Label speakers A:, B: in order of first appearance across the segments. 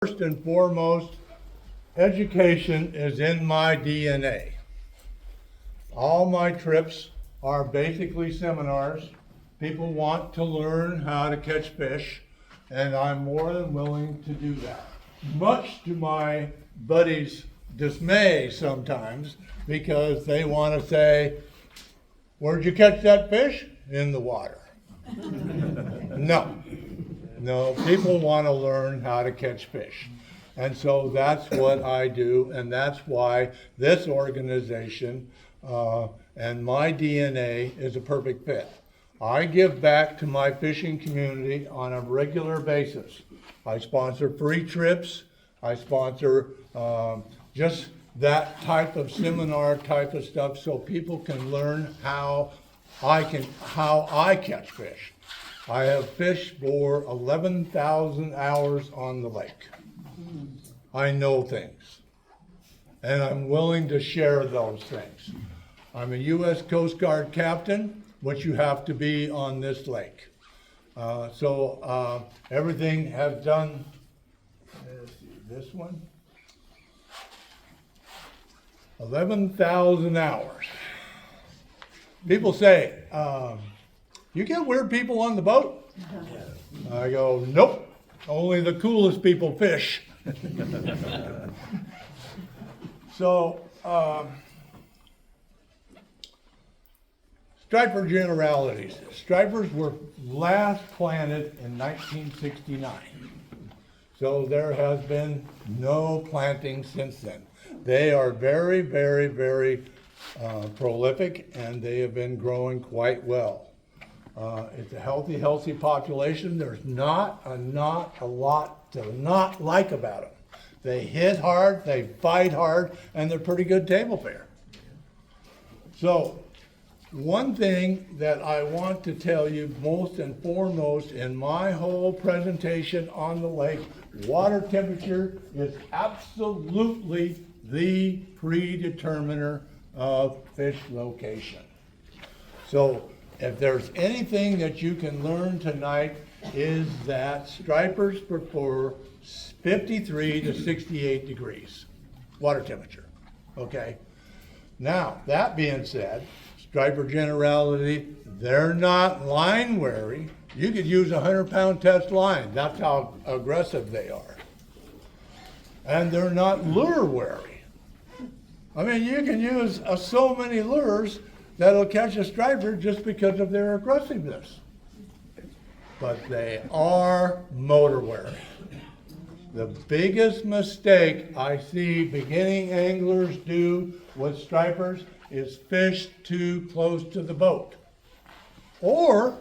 A: First and foremost, education is in my DNA. All my trips are basically seminars. People want to learn how to catch fish, and I'm more than willing to do that. Much to my buddies' dismay sometimes, because they want to say, "Where'd you catch that fish?" "In the water." No, people want to learn how to catch fish. And so that's what I do, and that's why this organization and my DNA is a perfect fit. I give back to my fishing community on a regular basis. I sponsor free trips. I sponsor just that type of seminar type of stuff so people can learn how I catch fish. I have fished for 11,000 hours on the lake. I know things, and I'm willing to share those things. I'm a U.S. Coast Guard captain, which you have to be on this lake. So everything have done, let's see, this one, 11,000 hours. People say, "You get weird people on the boat?" I go, "Nope, only the coolest people fish." So, striper generalities. Stripers were last planted in 1969. So there has been no planting since then. They are very, very, very prolific, and they have been growing quite well. It's a healthy population. There's not a lot to not like about them. They hit hard, they fight hard, and they're pretty good table fare. So, one thing that I want to tell you most and foremost in my whole presentation on the lake, water temperature is absolutely the predeterminer of fish location. So, if there's anything that you can learn tonight is that stripers prefer 53 to 68 degrees water temperature, okay? Now, that being said, striper generality, they're not line wary. You could use a 100-pound test line. That's how aggressive they are. And they're not lure wary. I mean, you can use so many lures that'll catch a striper just because of their aggressiveness. But they are motor wary. The biggest mistake I see beginning anglers do with stripers is fish too close to the boat. Or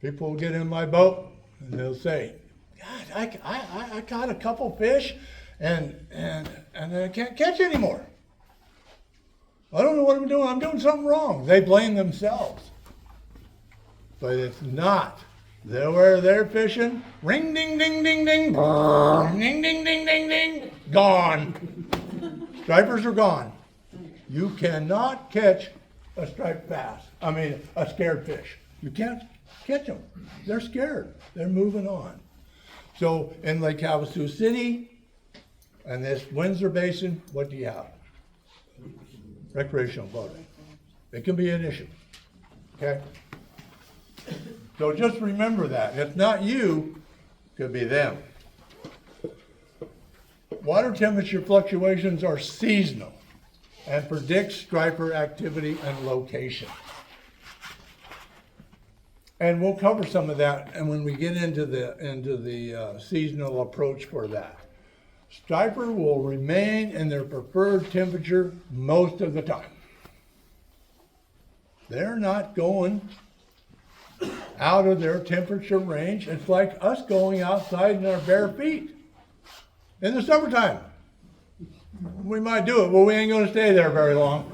A: people will get in my boat and they'll say, "God, I caught a couple fish and I can't catch anymore. I don't know what I'm doing. I'm doing something wrong." They blame themselves. But it's not. Where they're fishing, ring, ding, ding, ding, ding, ding, ding, ding, ding, ding, gone. Stripers are gone. You cannot catch a striped bass. A scared fish. You can't catch them. They're scared. They're moving on. So in Lake Havasu City and this Windsor Basin, what do you have? Recreational boating. It can be an issue, okay? So just remember that. If not you, it could be them. Water temperature fluctuations are seasonal and predict striper activity and location. And we'll cover some of that and when we get into the seasonal approach for that. Striper will remain in their preferred temperature most of the time. They're not going out of their temperature range. It's like us going outside in our bare feet in the summertime. We might do it, but we ain't going to stay there very long.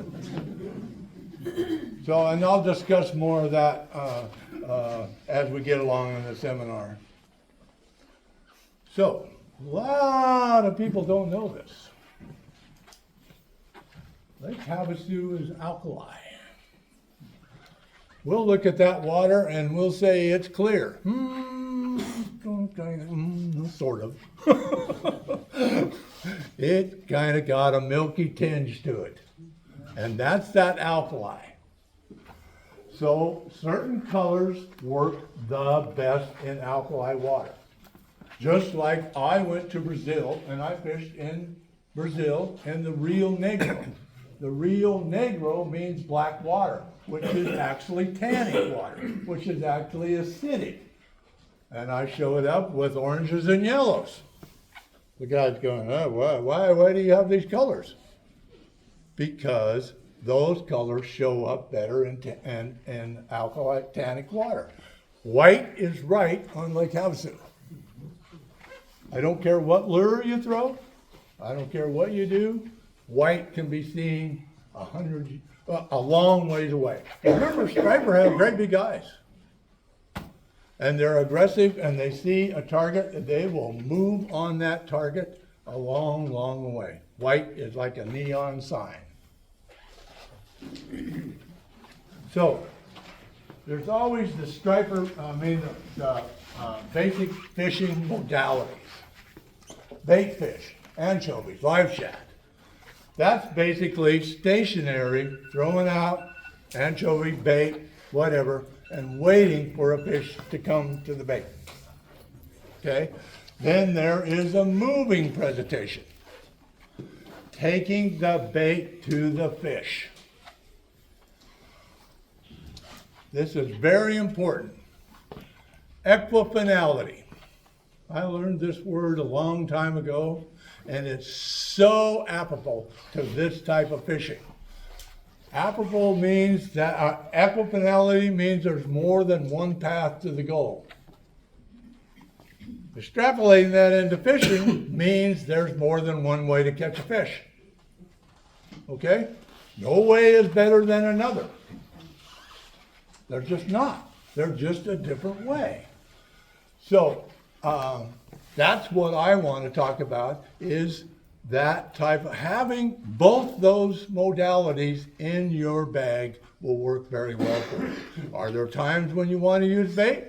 A: So, and I'll discuss more of that as we get along in the seminar. So, a lot of people don't know this. Lake Havasu is alkali. We'll look at that water and we'll say it's clear. sort of. It kind of got a milky tinge to it. And that's that alkali. So certain colors work the best in alkali water. Just like I went to Brazil and I fished in Brazil in the Rio Negro. The Rio Negro means black water, which is actually tannic water, which is actually acidic. And I show it up with oranges and yellows. The guy's going, oh, why do you have these colors? Because those colors show up better in alkali tannic water. White is right on Lake Havasu. I don't care what lure you throw. I don't care what you do. White can be seen a long ways away. Remember, striper have great big eyes. And they're aggressive, and they see a target, they will move on that target a long, long way. White is like a neon sign. So, there's always the striper, basic fishing modalities. Bait fish, anchovies, live shad. That's basically stationary, throwing out anchovy, bait, whatever, and waiting for a fish to come to the bait. Okay? Then there is a moving presentation. Taking the bait to the fish. This is very important. Equifinality. I learned this word a long time ago, and it's so applicable to this type of fishing. Applicable means that equifinality means there's more than one path to the goal. Extrapolating that into fishing means there's more than one way to catch a fish. Okay? No way is better than another. They're just not. They're just a different way. So that's what I want to talk about, is that type of having both those modalities in your bag will work very well for you. Are there times when you want to use bait?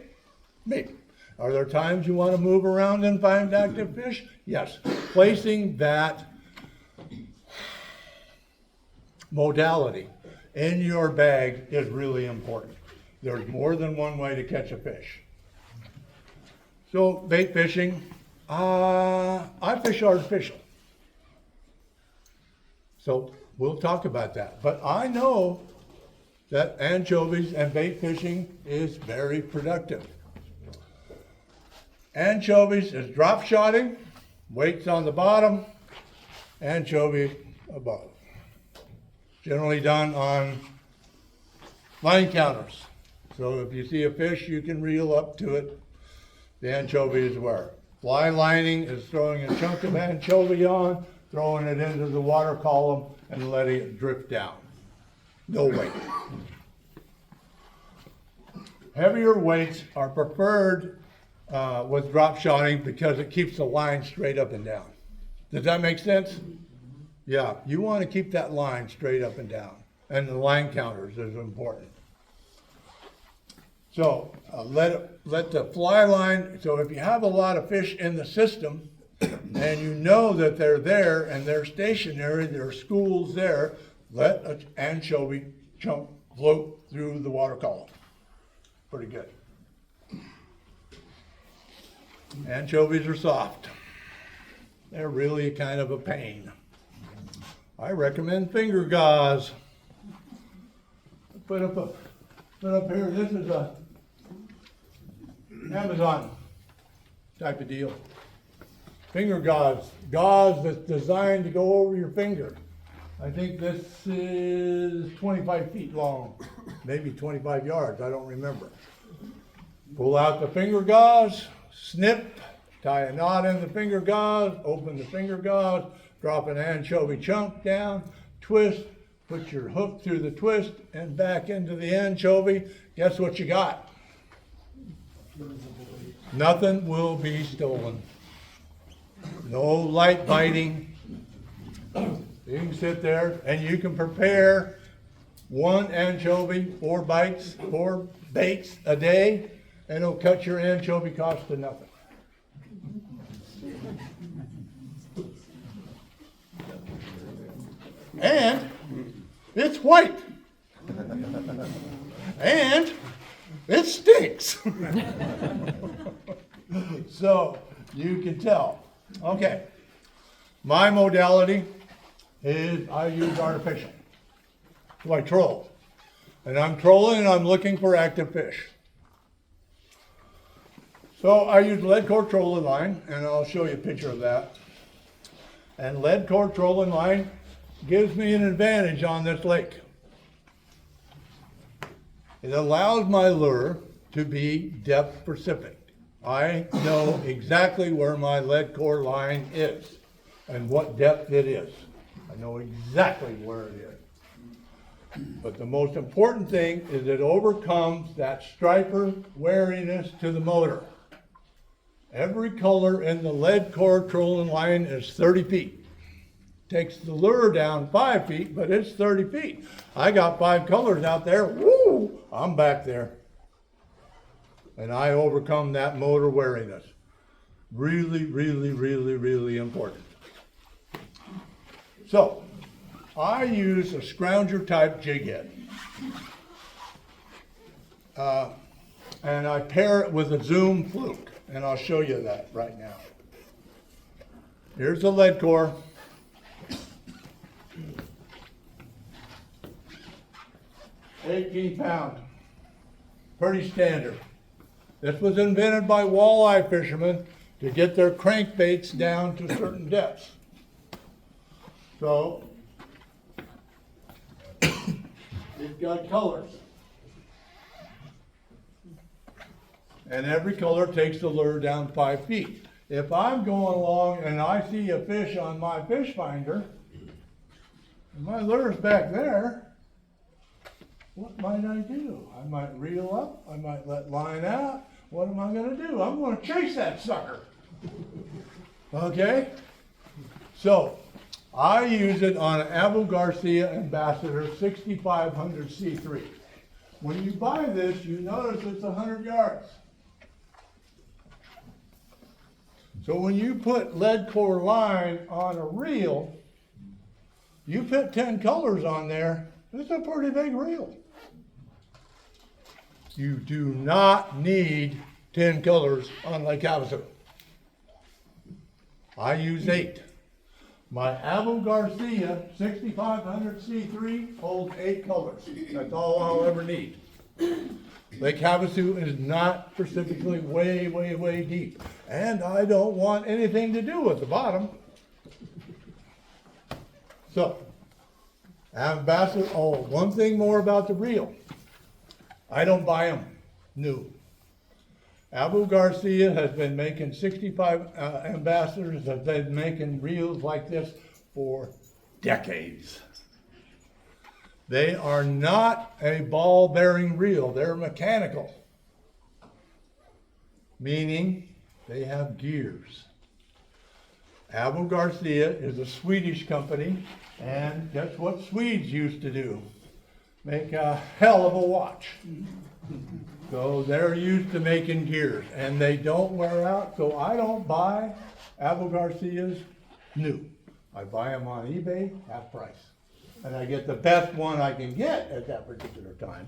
A: Maybe. Are there times you want to move around and find active fish? Yes. Placing that modality in your bag is really important. There's more than one way to catch a fish. So bait fishing, I fish artificial. So we'll talk about that. But I know that anchovies and bait fishing is very productive. Anchovies is drop shotting, weights on the bottom, anchovy above. Generally done on line counters. So if you see a fish, you can reel up to it. The anchovy is where. Fly lining is throwing a chunk of anchovy on, throwing it into the water column, and letting it drift down. No weight. Heavier weights are preferred with drop shotting because it keeps the line straight up and down. Does that make sense? Yeah, you want to keep that line straight up and down. And the line counters is important. So let the fly line, so if you have a lot of fish in the system and you know that they're there and they're stationary, there are schools there, let an anchovy chunk float through the water column. Pretty good. Anchovies are soft. They're really kind of a pain. I recommend finger gauze. Put up here, this is a Amazon type of deal. Finger gauze that's designed to go over your finger. I think this is 25 feet long, maybe 25 yards, I don't remember. Pull out the finger gauze, snip, tie a knot in the finger gauze, open the finger gauze, drop an anchovy chunk down, twist, put your hook through the twist and back into the anchovy. Guess what you got? Nothing will be stolen. No light biting. You can sit there and you can prepare one anchovy, 4 baits a day, and it'll cut your anchovy cost to nothing. it's white. And it stinks. So you can tell. Okay. My modality is I use artificial. So I troll. And I'm trolling and I'm looking for active fish. So I use lead core trolling line, and I'll show you a picture of that. And lead core trolling line gives me an advantage on this lake. It allows my lure to be depth specific. I know exactly where my lead core line is and what depth it is. I know exactly where it is. But the most important thing is it overcomes that striper wariness to the motor. Every color in the lead core trolling line is 30 feet. Takes the lure down 5 feet, but it's 30 feet. I got 5 colors out there. Woo! I'm back there. And I overcome that motor wariness. Really, really, really, really important. So, I use a Scrounger type jighead. And I pair it with a Zoom Fluke. And I'll show you that right now. Here's the lead core. £18. Pretty standard. This was invented by walleye fishermen to get their crankbaits down to certain depths. So, it's got colors. And every color takes the lure down 5 feet. If I'm going along and I see a fish on my fish finder, and my lure's back there, what might I do? I might reel up, I might let line out. What am I going to do? I'm going to chase that sucker. Okay? So, I use it on an Abu Garcia Ambassador 6500 C3. When you buy this, you notice it's 100 yards. So when you put lead core line on a reel, you put 10 colors on there, it's a pretty big reel. You do not need 10 colors on Lake Havasu. I use 8. My Abu Garcia 6500 C3 holds 8 colors. That's all I'll ever need. Lake Havasu is not specifically way, way, way deep. And I don't want anything to do with the bottom. So, Ambassador, one thing more about the reel. I don't buy them new. Abu Garcia has been making 65 Ambassadors, have been making reels like this for decades. They are not a ball-bearing reel. They're mechanical, meaning they have gears. Abu Garcia is a Swedish company, and guess what Swedes used to do? Make a hell of a watch. So they're used to making gears, and they don't wear out, so I don't buy Abu Garcias new. I buy them on eBay, half price. And I get the best one I can get at that particular time,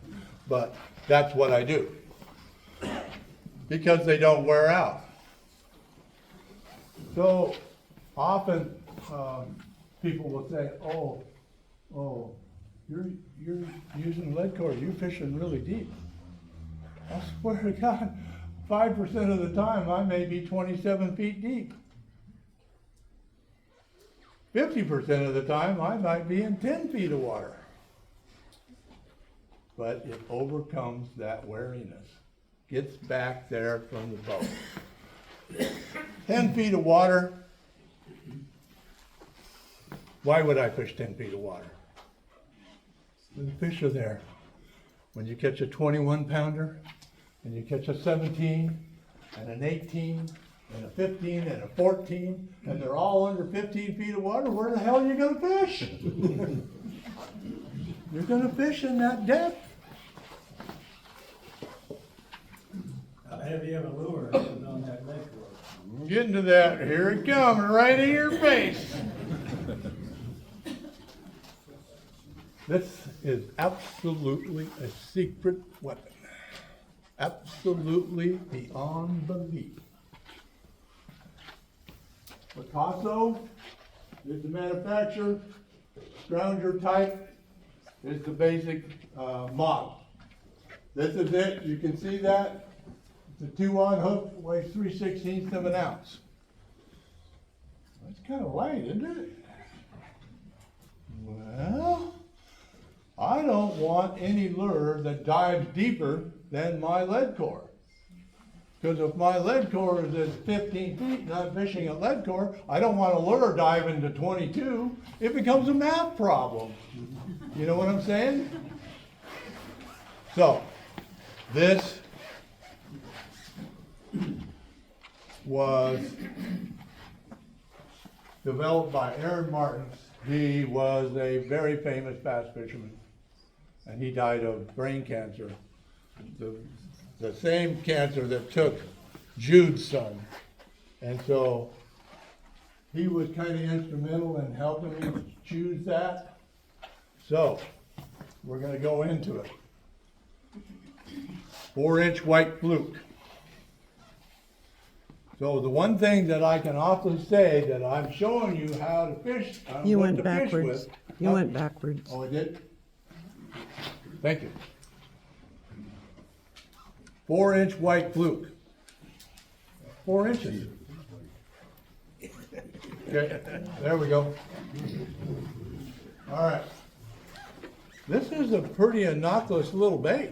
A: but that's what I do. Because they don't wear out. So often people will say, oh, you're using lead core, you're fishing really deep. I swear to God, 5% of the time I may be 27 feet deep. 50% of the time I might be in 10 feet of water. But it overcomes that wariness. Gets back there from the boat. 10 feet of water. Why would I fish 10 feet of water? The fish are there. When you catch a 21 pounder, and you catch a 17, and an 18, and a 15, and a 14, and they're all under 15 feet of water, where the hell are you going to fish? You're going to fish in that depth.
B: How heavy of a lure is on that lead core?
A: I'm getting to that. Here it comes, right in your face. This is absolutely a secret weapon. Absolutely beyond belief. Picasso is the manufacturer. Scrounger type is the basic model. This is it. You can see that. It's a 2-on hook, weighs 3/16 of an ounce. That's kind of light, isn't it? Well, I don't want any lure that dives deeper than my lead core. Because if my lead core is at 15 feet and I'm fishing a lead core, I don't want a lure diving to 22. It becomes a math problem. You know what I'm saying? So, this was developed by Aaron Martins. He was a very famous bass fisherman, and he died of brain cancer. The same cancer that took Jude's son. And so he was kind of instrumental in helping me choose that. So we're going to go into it. 4-inch white fluke. So the one thing that I can often say that I'm showing you how to fish.
C: You went backwards. You went backwards.
A: Oh, I did? Thank you. 4-inch white fluke. 4 inches. Okay, there we go. All right. This is a pretty innocuous little bait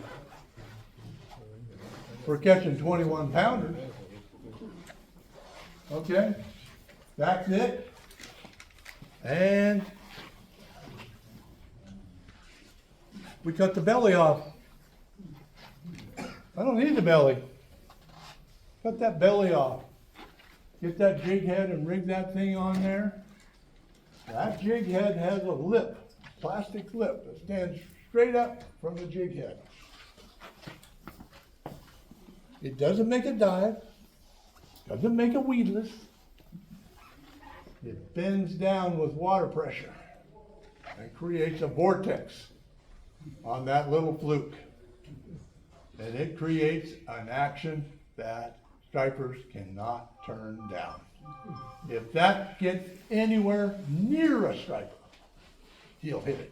A: for catching 21 pounders. Okay, that's it. And we cut the belly off. I don't need the belly. Cut that belly off. Get that jig head and rig that thing on there. That jig head has a lip, plastic lip that stands straight up from the jig head. It doesn't make a dive, doesn't make a weedless. It bends down with water pressure and creates a vortex on that little fluke. And it creates an action that stripers cannot turn down. If that gets anywhere near a striper, he'll hit it.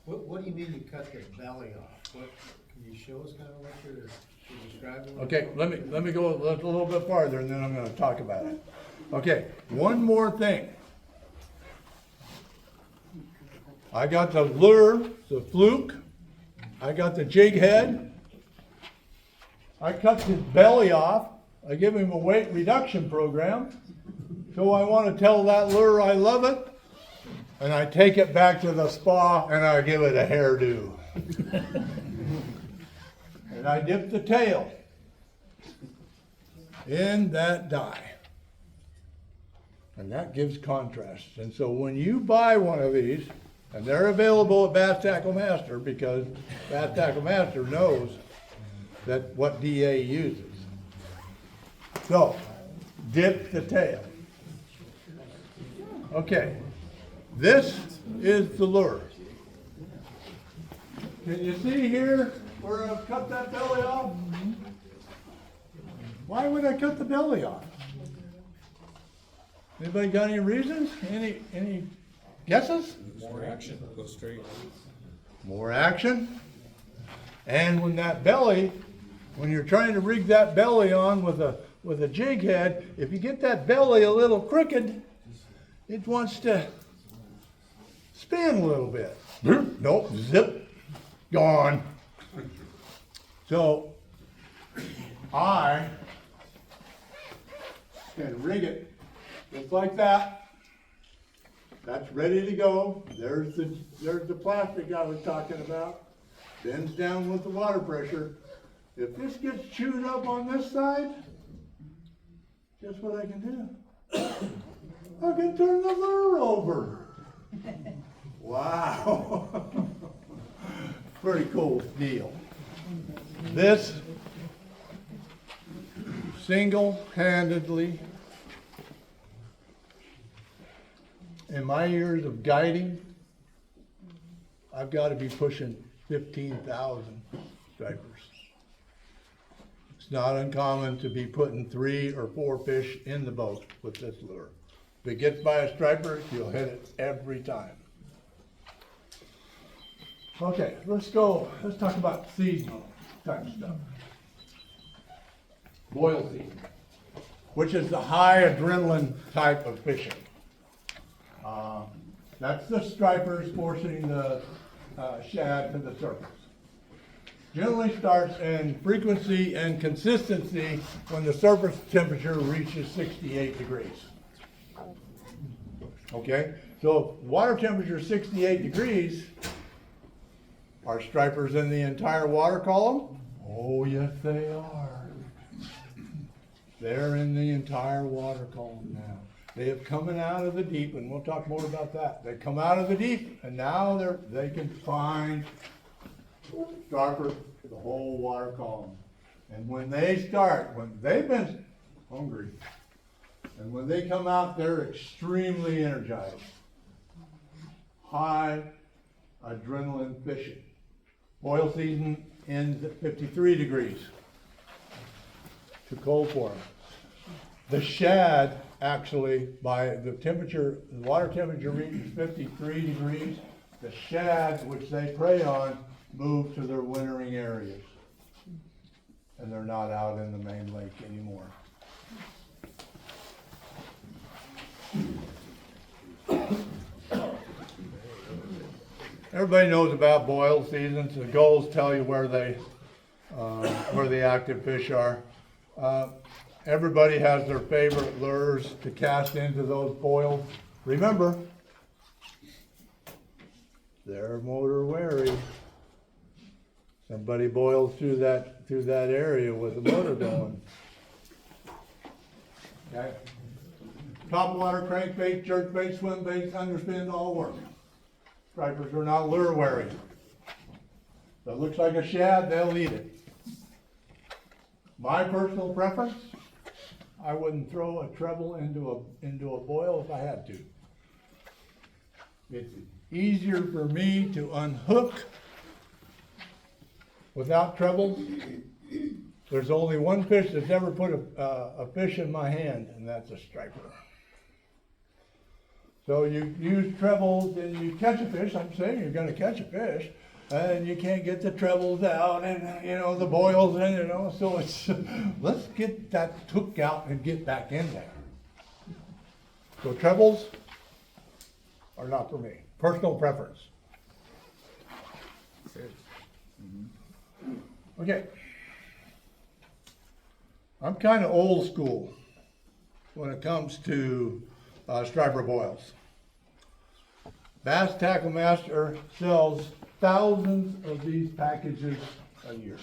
B: What do you mean you cut the belly off? What, can you show us kind of what you're describing?
A: Okay, let me go a little bit farther and then I'm gonna talk about it. Okay, one more thing. I got the lure, the fluke, I got the jig head, I cut his belly off, I give him a weight reduction program, so I want to tell that lure I love it, and I take it back to the spa and I give it a hairdo. And I dip the tail in that dye. And that gives contrast. And so when you buy one of these, and they're available at Bass Tackle Master because Bass Tackle Master knows that what DA uses. So, dip the tail. Okay, this is the lure. Can you see here where I've cut that belly off? Why would I cut the belly off? Anybody got any reasons? Any guesses?
D: More action, go straight.
A: More action. And when that belly, when you're trying to rig that belly on with a jig head, if you get that belly a little crooked, it wants to spin a little bit. Nope, zip, gone. So I can rig it just like that. That's ready to go. There's the plastic I was talking about. Bends down with the water pressure. If this gets chewed up on this side, guess what I can do? I can turn the lure over. Wow. Pretty cool deal. This single-handedly in my years of guiding, I've got to be pushing 15,000 stripers. It's not uncommon to be putting 3 or 4 fish in the boat with this lure. If it gets by a striper, you'll hit it every time. Okay, let's talk about seasonal type stuff. Boil season, which is the high adrenaline type of fishing. That's the stripers forcing the shad to the surface. Generally starts in frequency and consistency when the surface temperature reaches 68 degrees. Okay, so if water temperature is 68 degrees, are stripers in the entire water column? Oh, yes, they are. They're in the entire water column now. They have come out of the deep, and we'll talk more about that. They come out of the deep, and now they can find striper the whole water column. And when they've been hungry, and when they come out, they're extremely energized. High adrenaline fishing. Boil season ends at 53 degrees. Too cold for them. The shad, actually, by the water temperature reaches 53 degrees, the shad, which they prey on, move to their wintering areas. And they're not out in the main lake anymore. Everybody knows about boil seasons. The gulls tell you where the active fish are. Everybody has their favorite lures to cast into those boils. Remember, they're motor wary. Somebody boils through that area with the motor going. Okay. Topwater, crankbait, jerkbait, swim baits, underspins all work. Stripers are not lure wary. If it looks like a shad, they'll eat it. My personal preference, I wouldn't throw a treble into a boil if I had to. It's easier for me to unhook without treble. There's only one fish that's ever put a fish in my hand, and that's a striper. So you use trebles and you catch a fish. I'm saying you're going to catch a fish, and you can't get the trebles out, and the boils in, So it's let's get that hook out and get back in there. So trebles are not for me. Personal preference. Okay. I'm kind of old school when it comes to striper boils. Bass Tackle Master sells thousands of these packages a year.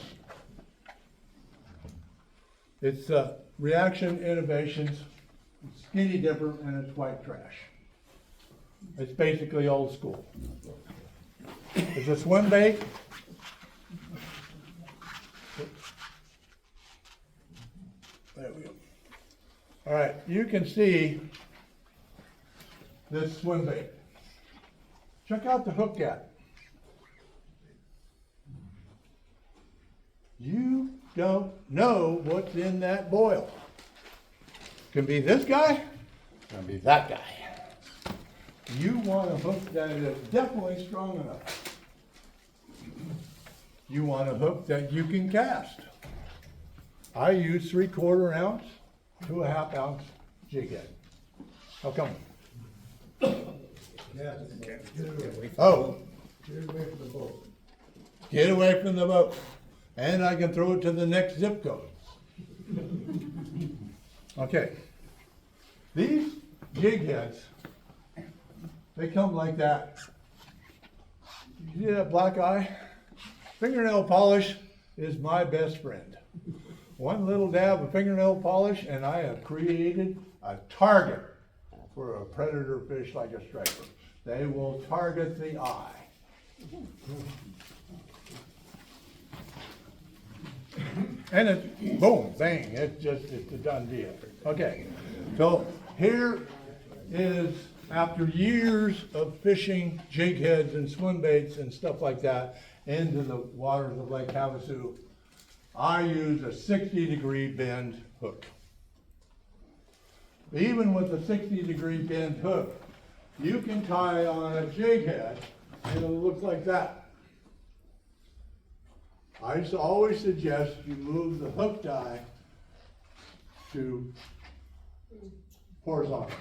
A: It's Reaction Innovations, it's Skinny Dipper, and it's white trash. It's basically old school. It's a swim bait. There we go. All right, you can see this swim bait. Check out the hook gap. You don't know what's in that boil. Can be this guy, can be that guy. You want a hook that is definitely strong enough. You want a hook that you can cast. I use 3/4 ounce to a 1/2 ounce Jighead. How come?
B: Yeah.
A: Oh,
B: Get away from the boat.
A: get away from the boat. And I can throw it to the next zip code. Okay. These Jigheads, they come like that. You see that black eye? Fingernail polish is my best friend. One little dab of fingernail polish and I have created a target for a predator fish like a striper. They will target the eye. And it's boom, bang, it's a done deal. Okay, so here is after years of fishing jigheads and swim baits and stuff like that into the waters of Lake Havasu, I use a 60-degree bend hook. Even with a 60-degree bend hook, you can tie on a jighead and it'll look like that. I always suggest you move the hook die to horizontal.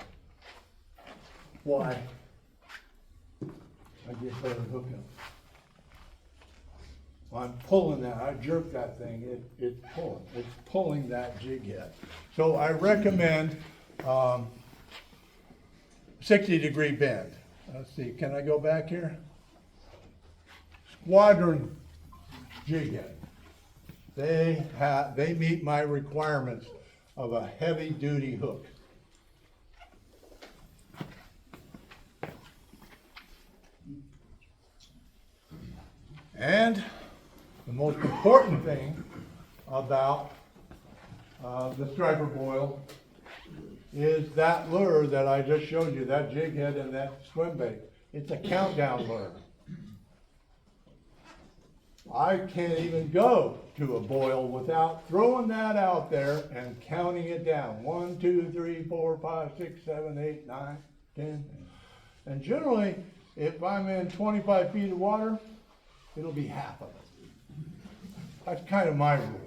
A: Why? I get better hooking. I'm pulling that, I jerk that thing, it's pulling that jig head. So I recommend 60-degree bend. Let's see, can I go back here? Squadron jig head. They meet my requirements of a heavy-duty hook. And the most important thing about the striper boil is that lure that I just showed you, that jig head and that swim bait. It's a countdown lure. I can't even go to a boil without throwing that out there and counting it down. 1, 2, 3, 4, 5, 6, 7, 8, 9, 10. And generally, if I'm in 25 feet of water, it'll be half of it. That's kind of my rule.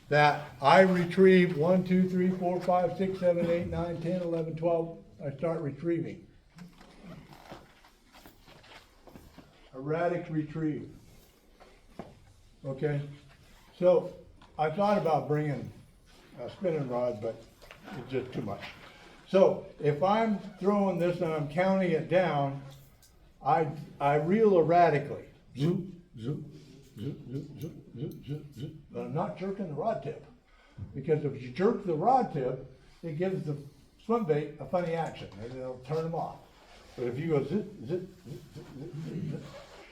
A: That I retrieve 1, 2, 3, 4, 5, 6, 7, 8, 9, 10, 11, 12. I start retrieving. Erratic retrieve. Okay? So I thought about bringing a spinning rod, but it's just too much. So if I'm throwing this and I'm counting it down, I reel erratically. Zoop, zoop, zoop, zoop, zoop, zoop, zoop, zoop. But I'm not jerking the rod tip. Because if you jerk the rod tip, it gives the swim bait a funny action and it'll turn them off. But if you go zip, zip, zip, zip, zip, zip, zip,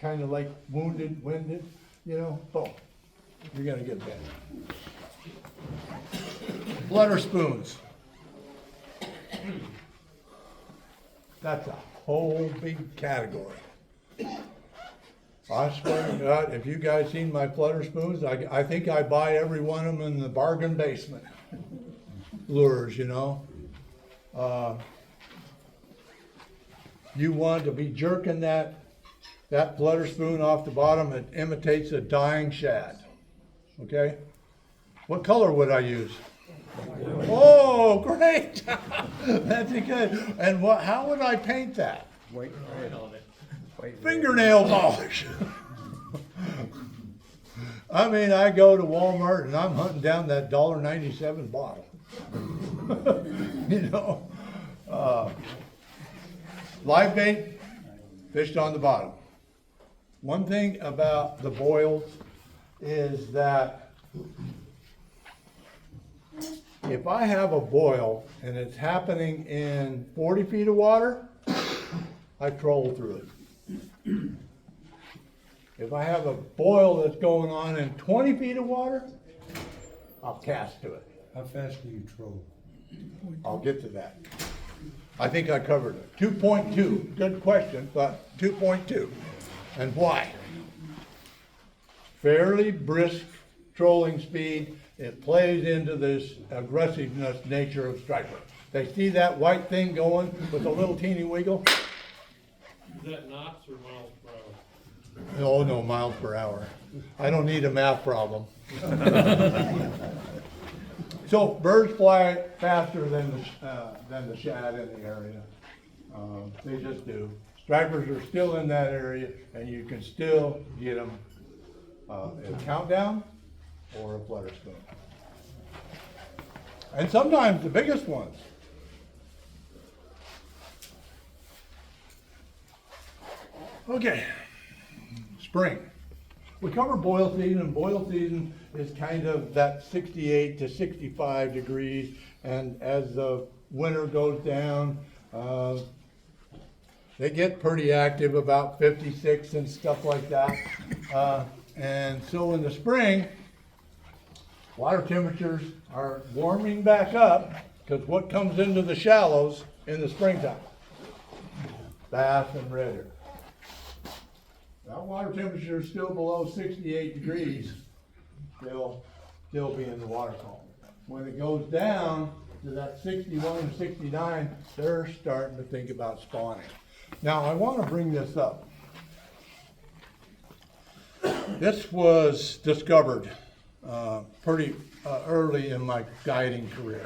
A: kind of like winded, you know, boom, you're gonna get bent. Flutter spoons. That's a whole big category. I swear to God, if you guys seen my flutter spoons, I think I buy every one of them in the bargain basement. Lures, you know. You want to be jerking that flutter spoon off the bottom. It imitates a dying shad. Okay? What color would I use? Oh, great! That's good. And how would I paint that?
E: White
A: Fingernail polish. I mean, I go to Walmart and I'm hunting down that $1.97 bottle. You know, live bait, fished on the bottom. One thing about the boils is that if I have a boil and it's happening in 40 feet of water, I troll through it. If I have a boil that's going on in 20 feet of water, I'll cast to it.
E: How fast do you troll?
A: I'll get to that. I think I covered it. 2.2, good question, but 2.2. And why? Fairly brisk trolling speed. It plays into this aggressiveness nature of striper. They see that white thing going with a little teeny wiggle.
F: Is that knots or miles per hour?
A: Oh, no, miles per hour. I don't need a math problem. So birds fly faster than the shad in the area. They just do. Stripers are still in that area, and you can still get them in a countdown or a flutter spoon. And sometimes the biggest ones. Okay, spring. We cover boil season, and boil season is kind of that 68 to 65 degrees, and as the winter goes down, they get pretty active, about 56 and stuff like that. And so in the spring, water temperatures are warming back up, because what comes into the shallows in the springtime. Bass and redder. That water temperature is still below 68 degrees, they'll still be in the water column. When it goes down to that 61 and 69, they're starting to think about spawning. Now, I want to bring this up. This was discovered pretty early in my guiding career.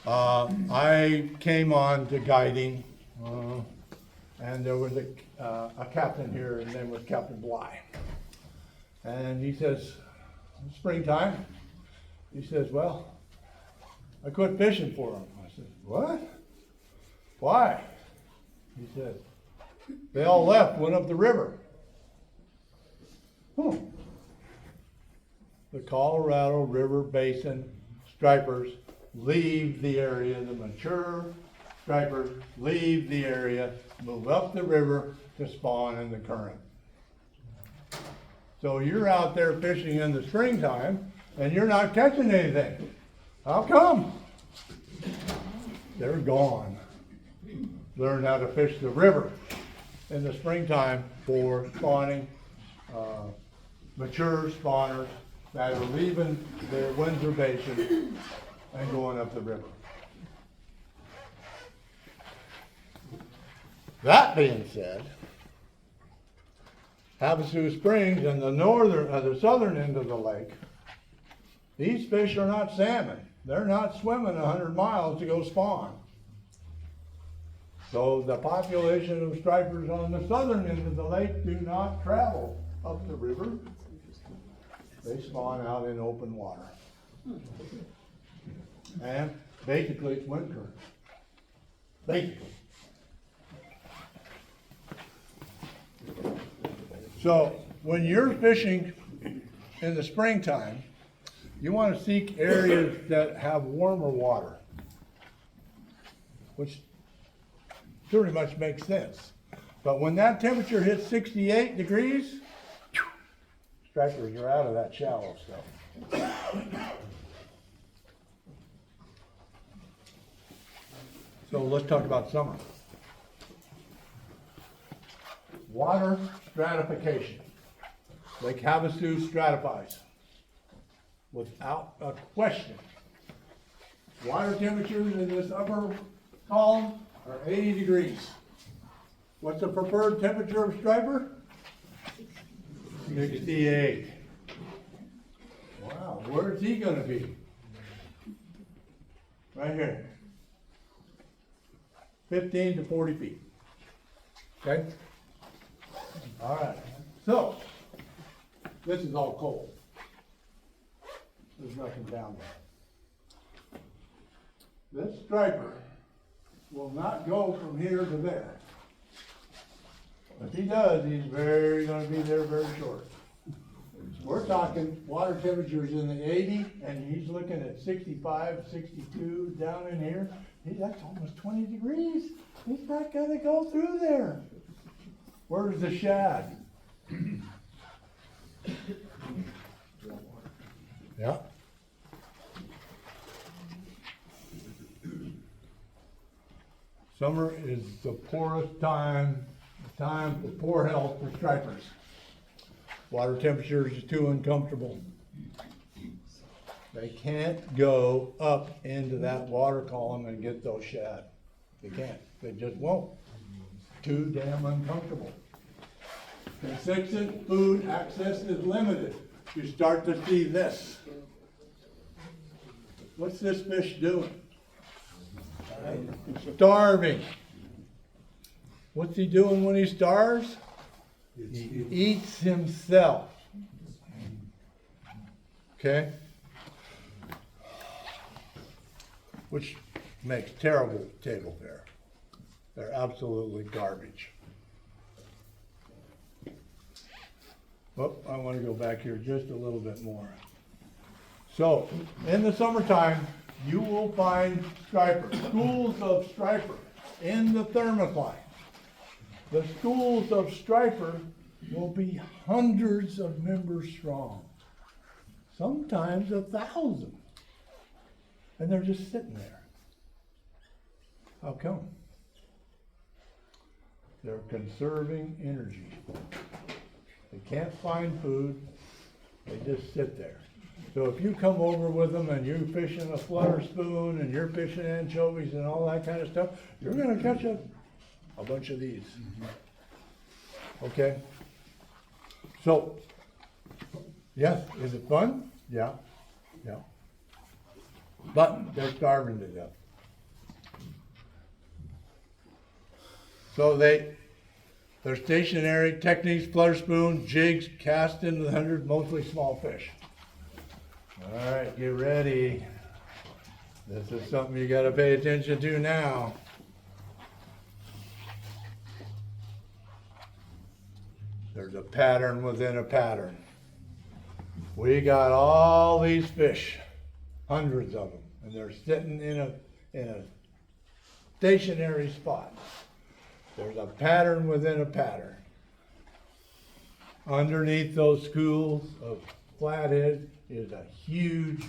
A: I came on to guiding, and there was a captain here, his name was Captain Bly. And he says, springtime, he says, well, I quit fishing for him. I said, what? Why? He said, they all left, went up the river. The Colorado River Basin stripers leave the area, the mature stripers leave the area, move up the river to spawn in the current. So you're out there fishing in the springtime and you're not catching anything. How come? They're gone. Learn how to fish the river in the springtime for spawning mature spawners that are leaving their Windsor Basin and going up the river. That being said, Havasu Springs and the southern end of the lake, these fish are not salmon. They're not swimming 100 miles to go spawn. So the population of stripers on the southern end of the lake do not travel up the river. They spawn out in open water. And basically it's wind current. Basically. So when you're fishing in the springtime, you want to seek areas that have warmer water, which pretty much makes sense. But when that temperature hits 68 degrees, stripers are out of that shallow stuff. So let's talk about summer. Water stratification. Lake Havasu stratifies. Without a question. Water temperatures in this upper column are 80 degrees. What's the preferred temperature of striper? 68. Wow, where's he gonna be? Right here. 15 to 40 feet. Okay? All right, so this is all cold. There's nothing down there. This striper will not go from here to there. If he does, he's gonna be there very short. We're talking water temperatures in the 80, and he's looking at 65, 62 down in here. That's almost 20 degrees. He's not gonna go through there. Where's the shad? Yeah. Summer is the poorest time for poor health for stripers. Water temperatures are too uncomfortable. They can't go up into that water column and get those shad. They can't. They just won't. Too damn uncomfortable. Consistent food access is limited. You start to see this. What's this fish doing? Starving. What's he doing when he starves? He eats himself. Okay? Which makes terrible table fare. They're absolutely garbage. Oh, I want to go back here just a little bit more. So, in the summertime, you will find striper, schools of striper in the thermocline. The schools of striper will be hundreds of members strong, sometimes 1,000. And they're just sitting there. How come? They're conserving energy. They can't find food, they just sit there. So if you come over with them and you're fishing a flutter spoon and you're fishing anchovies and all that kind of stuff, you're gonna catch a bunch of these. Okay? So, yes, is it fun? Yeah, yeah. But they're starving to death. So they're stationary techniques, flutter spoon, jigs, cast into the hundred, mostly small fish. All right, get ready. This is something you gotta pay attention to now. There's a pattern within a pattern. We got all these fish, hundreds of them, and they're sitting in a stationary spot. There's a pattern within a pattern. Underneath those schools of flathead is a huge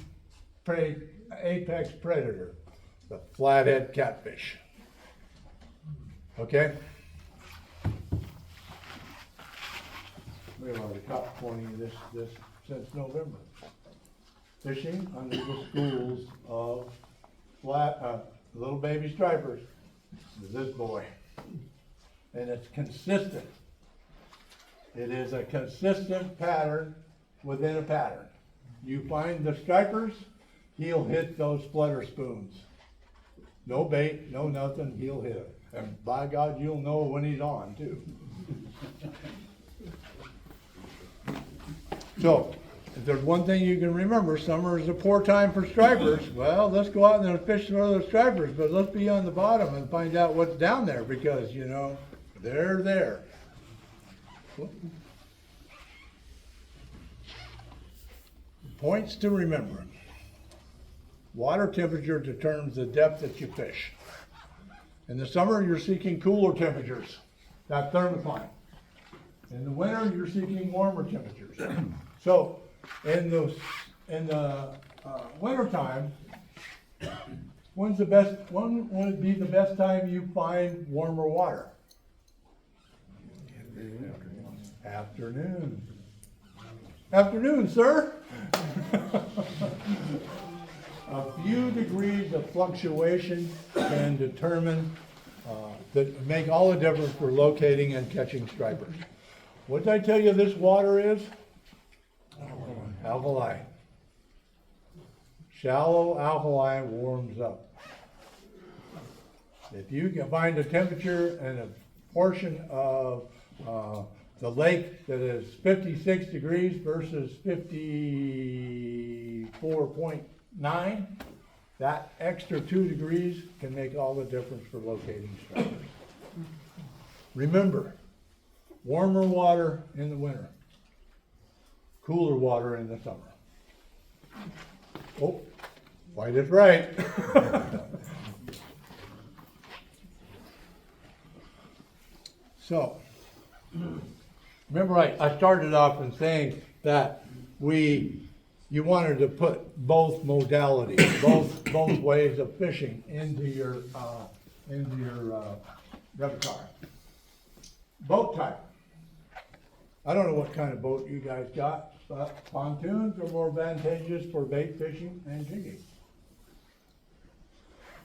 A: apex predator, the flathead catfish. Okay? We've already caught 20 of this since November. Fishing under the schools of little baby stripers is this boy. And it's consistent. It is a consistent pattern within a pattern. You find the stripers, he'll hit those flutter spoons. No bait, no nothing, he'll hit it. And by God, you'll know when he's on too. So, if there's one thing you can remember, summer is a poor time for stripers. Well, let's go out and fish for those stripers, but let's be on the bottom and find out what's down there because, you know, they're there. Points to remember. Water temperature determines the depth that you fish. In the summer, you're seeking cooler temperatures. That's thermocline. In the winter, you're seeking warmer temperatures. So, in the winter time, when would be the best time you find warmer water? Afternoon. Afternoon, sir. A few degrees of fluctuation can determine, make all the difference for locating and catching stripers. What did I tell you this water is? Alkali. Shallow alkali warms up. If you can find a temperature and a portion of the lake that is 56 degrees versus 54.9, that extra 2 degrees can make all the difference for locating stripers. Remember, warmer water in the winter, cooler water in the summer. Oh, White is right. So, remember I started off in saying that you wanted to put both modalities, both ways of fishing into your repertoire. Boat type. I don't know what kind of boat you guys got, but pontoons are more advantageous for bait fishing and jigging.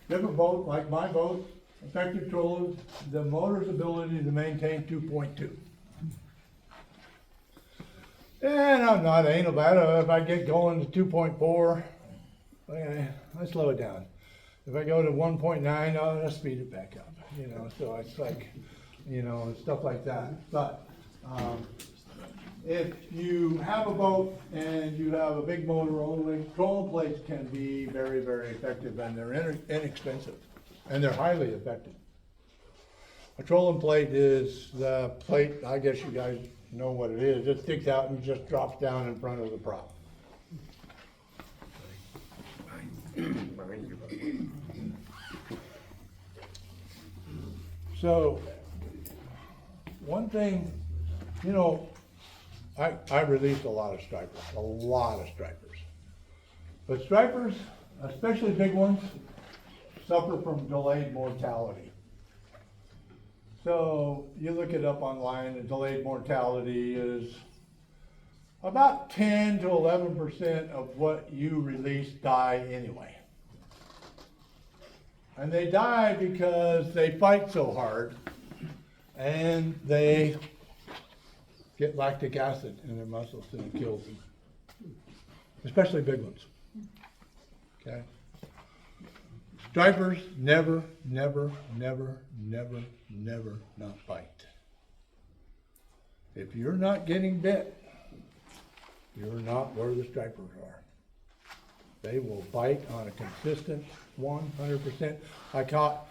A: Different boat, like my boat, effective trolling, the motor's ability to maintain 2.2. And I'm not anal about it. If I get going to 2.4, I slow it down. If I go to 1.9, I speed it back up. You know, so it's like, you know, stuff like that. But if you have a boat and you have a big motor only, trolling plates can be very, very effective, and they're inexpensive, and they're highly effective. A trolling plate is the plate, I guess you guys know what it is. It sticks out and just drops down in front of the prop. So, one thing, you know, I released a lot of stripers. But stripers, especially big ones, suffer from delayed mortality. So you look it up online, and delayed mortality is about 10 to 11% of what you release die anyway. And they die because they fight so hard and they get lactic acid in their muscles and it kills them. Especially big ones. Okay? Stripers never, never, never, never, never not bite. If you're not getting bit, you're not where the stripers are. They will bite on a consistent 100%. I caught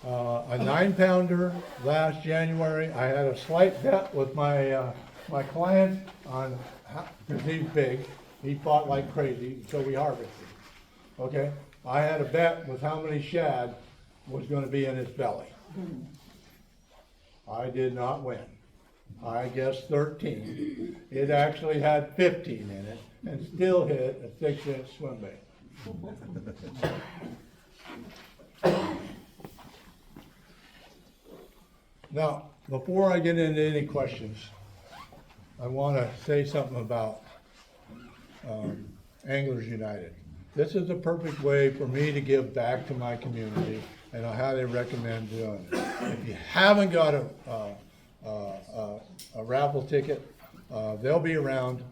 A: a 9-pounder last January. I had a slight bet with my client on, because he's big, he fought like crazy, so we harvested. Okay? I had a bet with how many shad was going to be in his belly. I did not win. I guessed 13. It actually had 15 in it and still hit a 6-inch swim bait. Now, before I get into any questions, I want to say something about Anglers United. This is a perfect way for me to give back to my community, and I highly recommend doing it. If you haven't got a raffle ticket, they'll be around.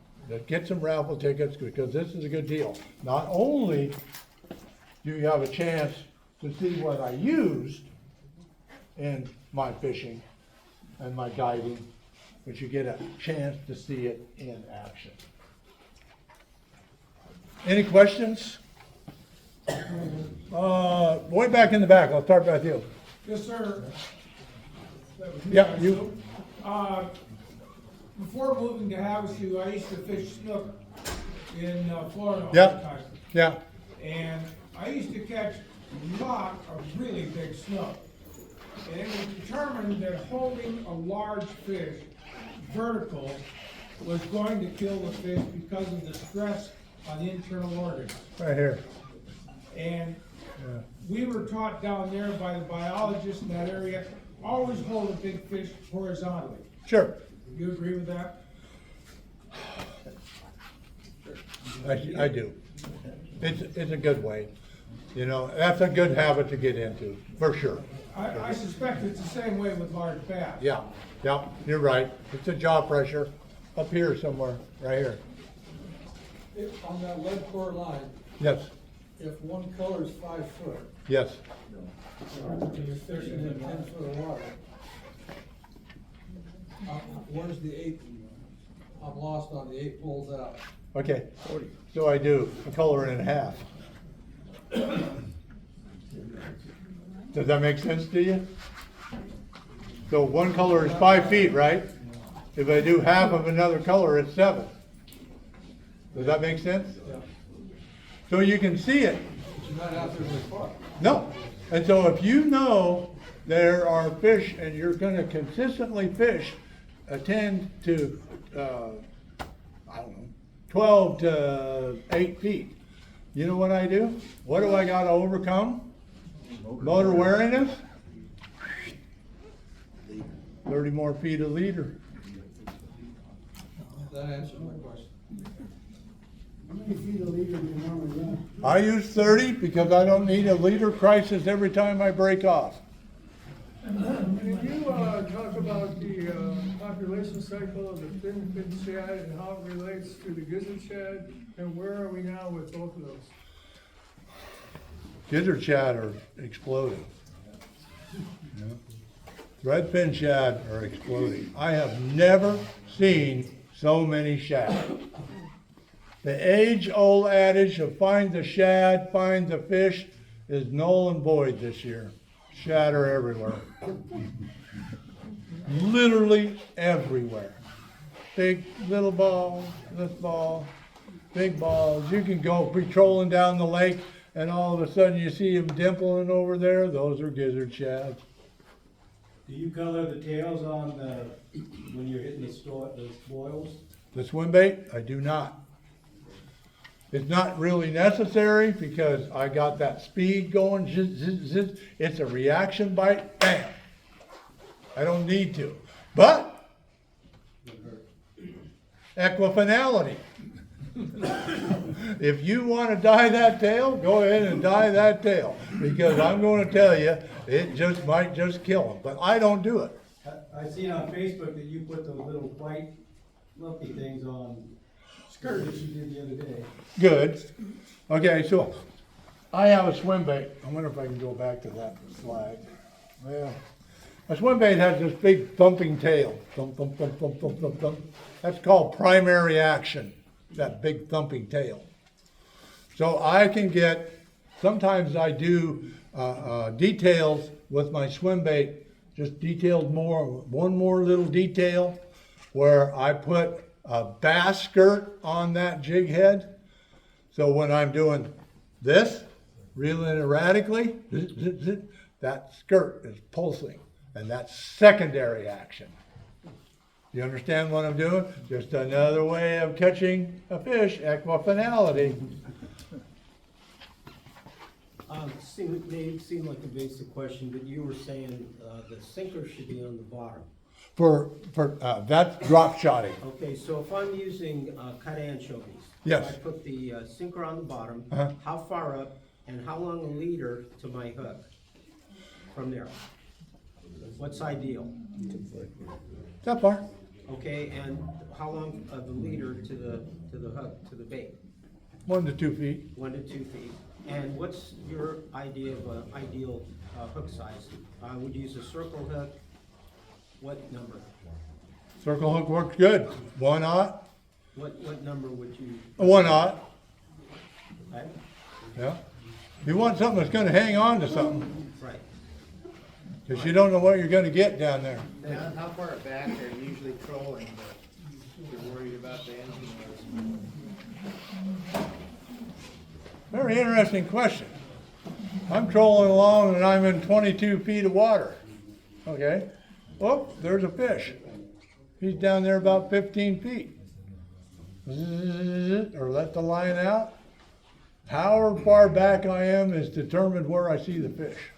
A: Get some raffle tickets because this is a good deal. Not only do you have a chance to see what I used in my fishing and my guiding, but you get a chance to see it in action. Any questions? Way back in the back, I'll start with you.
E: Yes, sir.
A: Yeah, you.
E: Before moving to Havasu, I used to fish snook in Florida all the
A: Yeah,
E: time.
A: yeah,
E: And I used to catch a lot of really big snook. And it was determined that holding a large fish vertical was going to kill the fish because of the stress on the internal organs.
A: right here.
E: And
A: Yeah.
E: we were taught down there by the biologists in that area, always hold a big fish horizontally.
A: Sure,
E: Do you agree with that?
A: I do. It's a good way. You know, that's a good habit to get into, for sure.
E: I suspect it's the same way with large bass.
A: Yeah, yeah, you're right. It's a jaw pressure up here somewhere, right here.
G: On that lead core line,
A: Yes,
G: if one color is 5 foot,
A: yes.
G: and you're fishing in 10 foot of water, where's the 8? I'm lost on the 8 poles out.
A: Okay, so I do a color and a half. Does that make sense to you? So one color is 5 feet, right? If I do half of another color, it's 7. Does that make sense?
G: Yeah.
A: So you can see it.
G: But you're not out there very far.
A: No. And so if you know there are fish and you're gonna consistently fish 10 to, I don't know, 12 to 8 feet, you know what I do? What do I gotta overcome? Motor wariness? 30 more feet a leader.
G: That answers my question.
H: How many feet a leader do you normally run?
A: I use 30 because I don't need a leader crisis every time I break off.
H: Did you talk about the population cycle of the fin shad and how it relates to the gizzard shad? And where are we now with both of those?
A: Gizzard shad are exploding. Yeah. Threadfin shad are exploding. I have never seen so many shad. The age-old adage of find the shad, find the fish is null and void this year. Shad are everywhere. Literally everywhere. Big, little balls, this ball, big balls. You can go patrolling down the lake and all of a sudden you see them dimpling over there. Those are gizzard shads.
I: Do you color the tails on the, when you're hitting the spoils?
A: The swim bait, I do not. It's not really necessary because I got that speed going. It's a reaction bite, bam. I don't need to. But equifinality. If you want to dye that tail, go ahead and dye that tail, because I'm going to tell you, it might just kill them. But I don't do it.
I: I seen on Facebook that you put those little white fluffy things on skirt that you did the other day.
A: Good. Okay, so I have a swim bait. I wonder if I can go back to that slide. Well, a swim bait has this big thumping tail. Thump, thump, thump, thump, thump, thump, thump. That's called primary action, that big thumping tail. So I can get, sometimes I do details with my swim bait, just detailed more, one more little detail where I put a bass skirt on that jig head. So when I'm doing this, reeling erratically, that skirt is pulsing, and that's secondary action. You understand what I'm doing? Just another way of catching a fish, equifinality.
J: May seem like a basic question, but you were saying the sinker should be on the bottom.
A: For that's drop shotting.
J: Okay, so if I'm using cut anchovies,
A: Yes.
J: I put the sinker on the bottom,
A: Uh-huh.
J: how far up and how long a leader to my hook from there? What's ideal?
A: That far.
J: Okay, and how long of the leader to the hook, to the bait?
A: 1 to 2 feet.
J: 1 to 2 feet. And what's your idea of an ideal hook size? I would use a circle hook. What number?
A: Circle hook works good. 1/0.
J: What number would you?
A: 1/0.
J: Okay?
A: Yeah. You want something that's going to hang on to something,
J: Right.
A: because you don't know what you're going to get down there.
B: Now, how far back are you usually trolling, but you're worried about the engine noise?
A: Very interesting question. I'm trolling along and I'm in 22 feet of water. Okay. Oh, there's a fish. He's down there about 15 feet. Zzz, or let the line out. However far back I am is determined where I see the fish.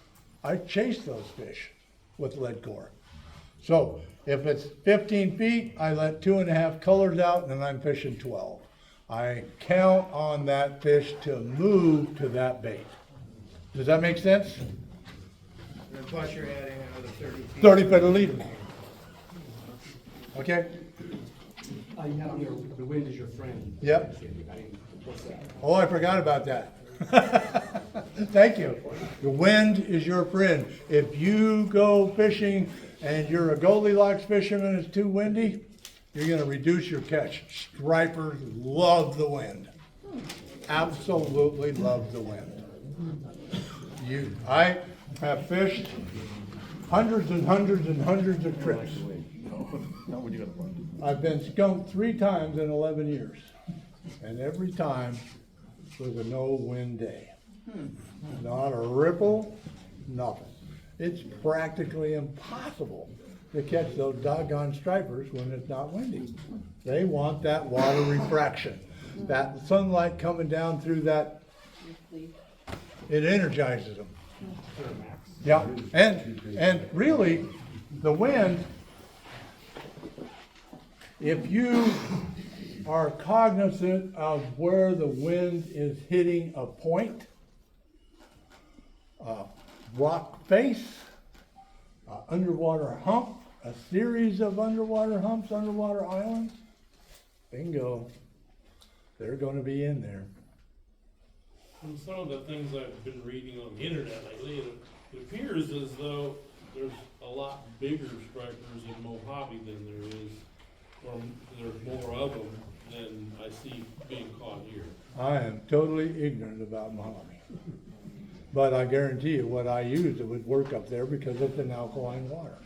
A: I chase those fish with lead core. So if it's 15 feet, I let 2.5 colors out and I'm fishing 12. I count on that fish to move to that bait. Does that make sense?
B: And then plus you're adding another 30 feet.
A: 30 foot a leader. Okay?
K: You have the wind is your friend.
A: Yep.
K: What's that?
A: Oh, I forgot about that. Thank you. The wind is your friend. If you go fishing and you're a Goldilocks fisherman and it's too windy, you're going to reduce your catch. Stripers love the wind. Absolutely love the wind. I have fished hundreds and hundreds and hundreds of trips. I've been skunked 3 times in 11 years. And every time was a no-wind day. Not a ripple, nothing. It's practically impossible to catch those doggone stripers when it's not windy. They want that water refraction. That sunlight coming down through that, it energizes them. Yeah, and really, the wind, if you are cognizant of where the wind is hitting a point, rock face, underwater hump, a series of underwater humps, underwater islands, bingo, they're going to be in there.
F: And some of the things I've been reading on the internet lately, it appears as though there's a lot bigger stripers in Mojave than there is, or there's more of them than I see being caught here.
A: I am totally ignorant about Mojave. But I guarantee you what I use, it would work up there because it's an alkaline water.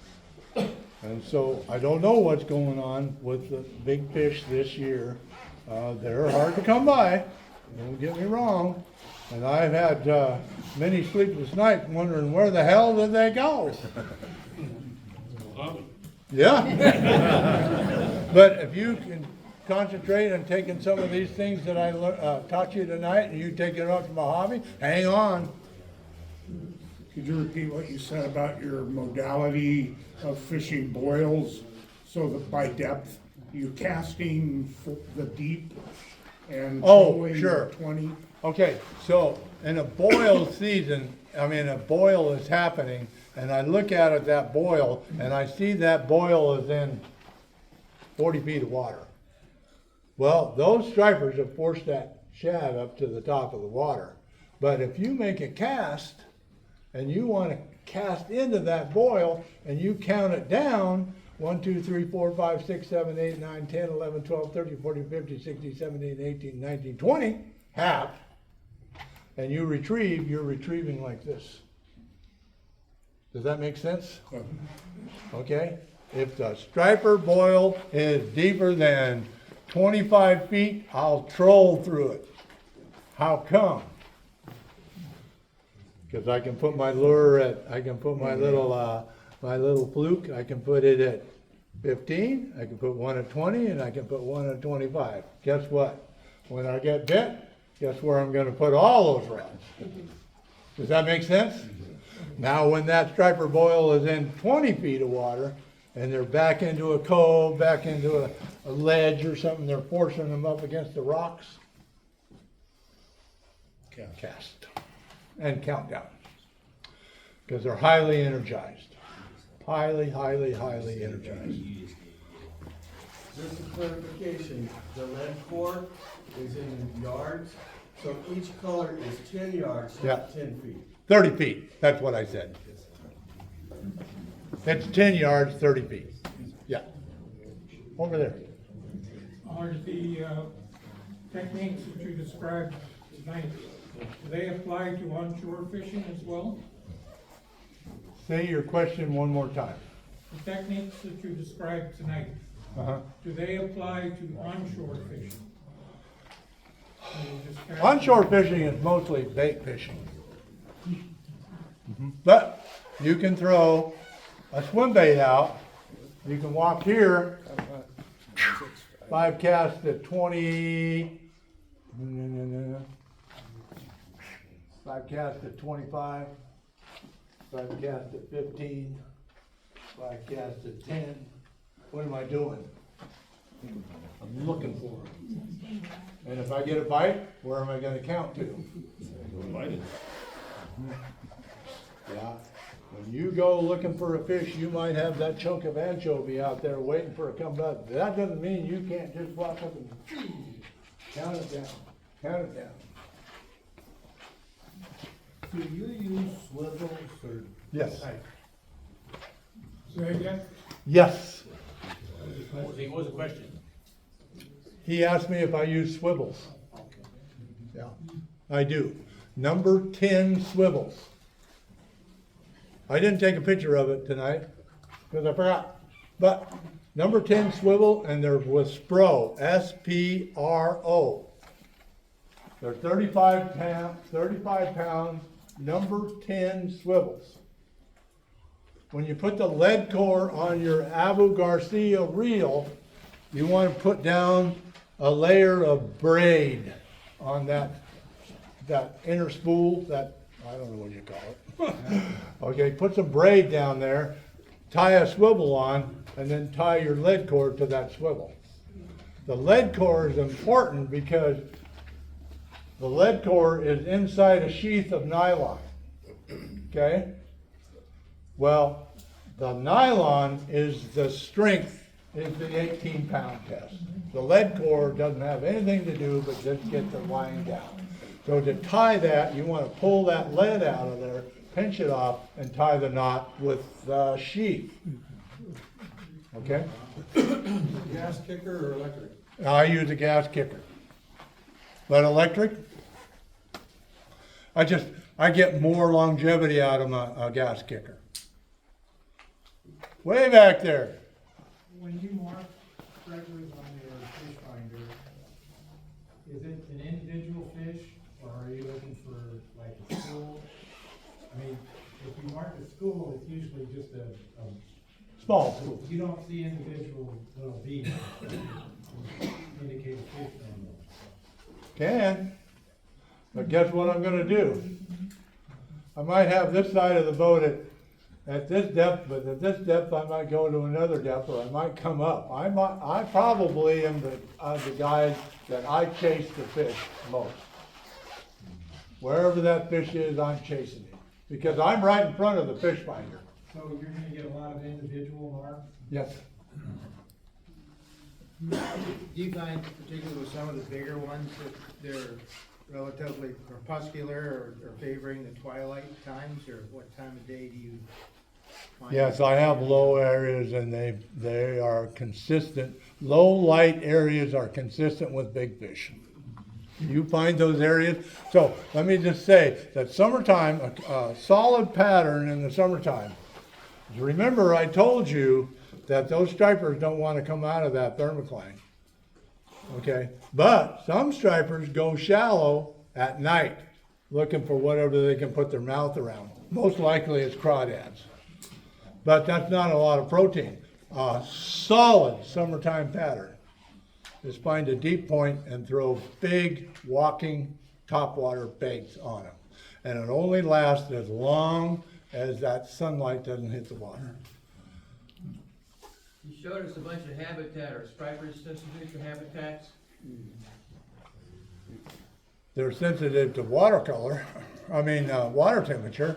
A: And so I don't know what's going on with the big fish this year. They're hard to come by, don't get me wrong. And I've had many sleepless nights wondering where the hell did they go?
F: Mojave.
A: Yeah. But if you can concentrate on taking some of these things that I taught you tonight, and you take it up to Mojave, hang on.
E: Could you repeat what you said about your modality of fishing boils? So that by depth, you casting the deep and trolling
A: sure.
E: 20?
A: Okay, so in a boil season, I mean, a boil is happening, and I look at it, that boil, and I see that boil is in 40 feet of water. Well, those stripers have forced that shad up to the top of the water. But if you make a cast, and you want to cast into that boil, and you count it down, 1, 2, 3, 4, 5, 6, 7, 8, 9, 10, 11, 12, 13, 14, 15, 16, 17, 18, 19, 20, half, and you retrieve, you're retrieving like this. Does that make sense? Okay? If the striper boil is deeper than 25 feet, I'll troll through it. How come? Because I can put my lure at, I can put my little fluke, I can put it at 15, I can put one at 20, and I can put one at 25. Guess what? When I get bit, guess where I'm going to put all those rods? Does that make sense? Now, when that striper boil is in 20 feet of water, and they're back into a cove, back into a ledge or something, they're forcing them up against the rocks. Cast. And countdown. Because they're highly energized. Highly, highly, highly energized.
L: Just a clarification, the lead core is in yards, so each color is 10 yards, not 10 feet.
A: 30 feet, that's what I said. It's 10 yards, 30 feet. Yeah. Over there.
E: Are the techniques that you described tonight, do they apply to onshore fishing as well?
A: Say your question one more time.
E: The techniques that you described tonight, do they apply to onshore fishing?
A: Onshore fishing is mostly bait fishing. But you can throw a swim bait out. You can walk here, 5 casts at 20, 5 casts at 25, 5 casts at 15, 5 casts at 10. What am I doing? I'm looking for them. And if I get a bite, where am I going to count to? Yeah. When you go looking for a fish, you might have that chunk of anchovy out there waiting for it to come up. That doesn't mean you can't just walk up and count it down. Count it down.
B: Do you use swivels or?
A: Yes.
E: Say again?
A: Yes.
K: What was the question?
A: He asked me if I use swivels. Yeah, I do. Number 10 swivels. I didn't take a picture of it tonight because I forgot. But number 10 swivel, and they're with Spro, S-P-R-O. They're 35 pounds, number 10 swivels. When you put the lead core on your Abu Garcia reel, you want to put down a layer of braid on that inner spool, that, I don't know what you call it. Okay, put some braid down there, tie a swivel on, and then tie your lead core to that swivel. The lead core is important because the lead core is inside a sheath of nylon. Okay? Well, the nylon is the strength, is the 18-pound test. The lead core doesn't have anything to do but just get the line down. So to tie that, you want to pull that lead out of there, pinch it off, and tie the knot with the sheath. Okay?
G: Gas kicker or electric?
A: I use a gas kicker. But electric, I get more longevity out of a gas kicker. Way back there.
B: When you mark stripers on your fish finder, is it an individual fish, or are you looking for like a school? I mean, if you mark a school, it's usually just a
A: Small school.
B: You don't see individual little beads. indicate a fish then?
A: Can, but guess what I'm gonna do? I might have this side of the boat at this depth, but at this depth I might go to another depth, or I might come up. I probably am the guy that I chase the fish most. Wherever that fish is, I'm chasing it, because I'm right in front of the fish finder.
B: So you're gonna get a lot of individual marks?
A: Yes.
J: Do you find, particularly with some of the bigger ones, that they're relatively crepuscular or favoring the twilight times, or what time of day do you find?
A: Yes, I have low areas and they are consistent. Low light areas are consistent with big fish. You find those areas. So let me just say that summertime, a solid pattern in the summertime. Remember I told you that those stripers don't want to come out of that thermocline. Okay, but some stripers go shallow at night looking for whatever they can put their mouth around. Most likely it's crawdads. But that's not a lot of protein. A solid summertime pattern is find a deep point and throw big walking topwater baits on them. And it only lasts as long as that sunlight doesn't hit the water.
M: You showed us a bunch of habitat or stripers sensitive to habitats.
A: They're sensitive to water color, water temperature.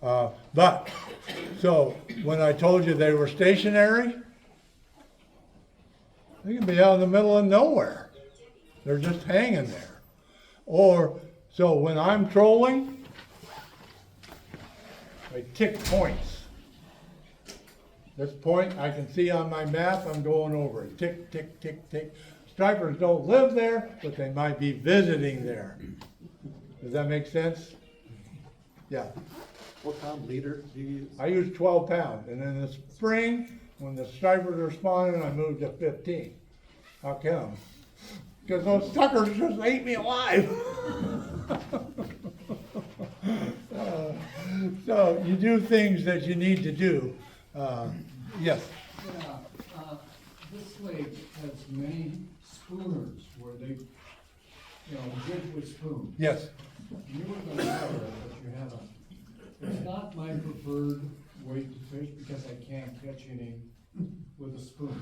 A: But, so when I told you they were stationary, they can be out in the middle of nowhere. They're just hanging there. Or, so when I'm trolling, I tick points. This point I can see on my map, I'm going over it. Tick, tick, tick, tick. Stripers don't live there, but they might be visiting there. Does that make sense? Yeah.
K: What pound leader do you use?
A: I use 12 pounds, and in the spring, when the stripers are spawning, I move to 15. How come? Because those suckers just ate me alive. So you do things that you need to do. Yes.
H: Yeah, this lake has many spooners where they, good with spoons.
A: Yes.
H: You were gonna have it, but you haven't. It's not my preferred way to fish because I can't catch any with a spoon.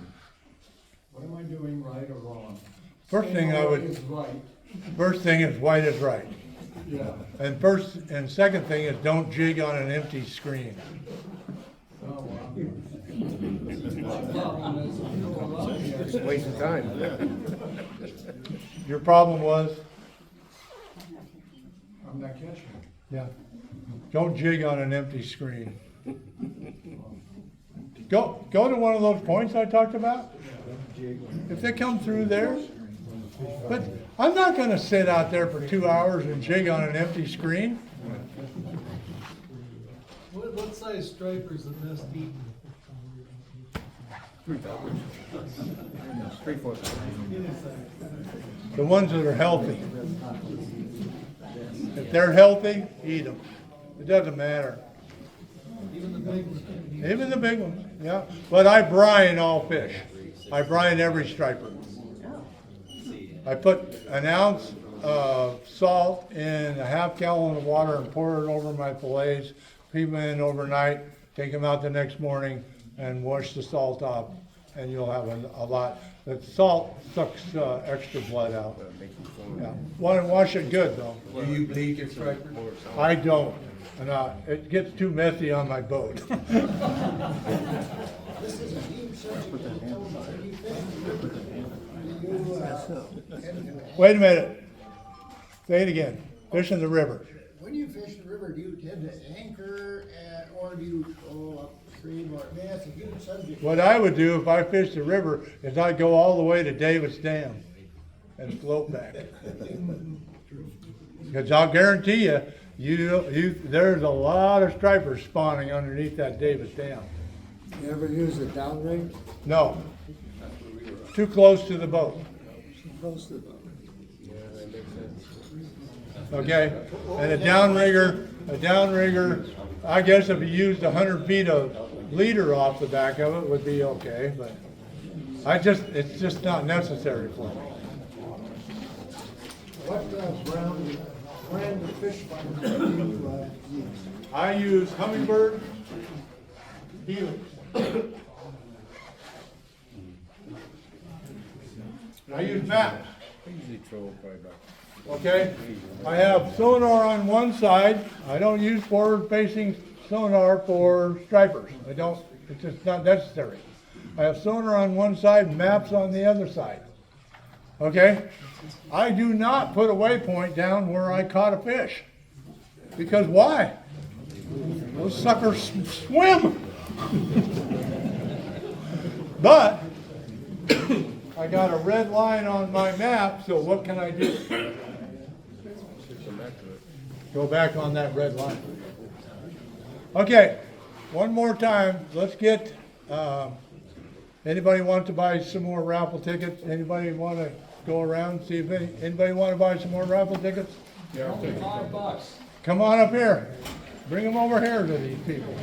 H: What am I doing right or wrong?
A: First thing I would.
H: Is right.
A: First thing is white is right.
H: Yeah.
A: And second thing is don't jig on an empty screen.
H: Oh, wow. My problem is, people around me are-
K: Just wasting time.
A: Your problem was?
H: I'm not catching it.
A: Yeah. Don't jig on an empty screen. Go to one of those points I talked about. If they come through there. But I'm not gonna sit out there for 2 hours and jig on an empty screen.
H: What size striper is the best eating?
K: 3/4.
A: The ones that are healthy. If they're healthy, eat them. It doesn't matter.
H: Even the big ones?
A: Even the big ones, yeah. But I brine all fish. I brine every striper. I put an ounce of salt in a half gallon of water and pour it over my fillets, keep them in overnight, take them out the next morning and wash the salt off, and you'll have a lot. The salt sucks extra blood out. Yeah. Wash it good though.
L: Do you bleed your striper?
A: I don't, and it gets too messy on my boat. Wait a minute. Say it again. Fish in the river.
N: When you fish the river, do you tend to anchor or do you go upstream? Or may I ask a huge subject?
A: What I would do if I fished the river is I'd go all the way to Davis Dam and float back. Because I'll guarantee you, there's a lot of stripers spawning underneath that Davis Dam.
L: You ever use a downrig?
A: No. Too close to the boat.
L: Close to the boat.
A: Okay? And a downrigger, I guess if you used 100 feet of leader off the back of it would be okay, but It's just not necessary for me.
N: What brand of fish finder do you use?
A: I use Humminbird, Helix. I use maps. Okay, I have sonar on one side. I don't use forward-facing sonar for stripers. I don't. It's just not necessary. I have sonar on one side, maps on the other side. Okay, I do not put a waypoint down where I caught a fish. Because why? Those suckers swim. But I got a red line on my map, so what can I do? Go back on that red line. Okay, one more time. Let's get, anybody want to buy some more raffle tickets? Anybody want to go around and see if anybody want to buy some more raffle tickets?
L: $5.
A: Come on up here. Bring them over here to these people.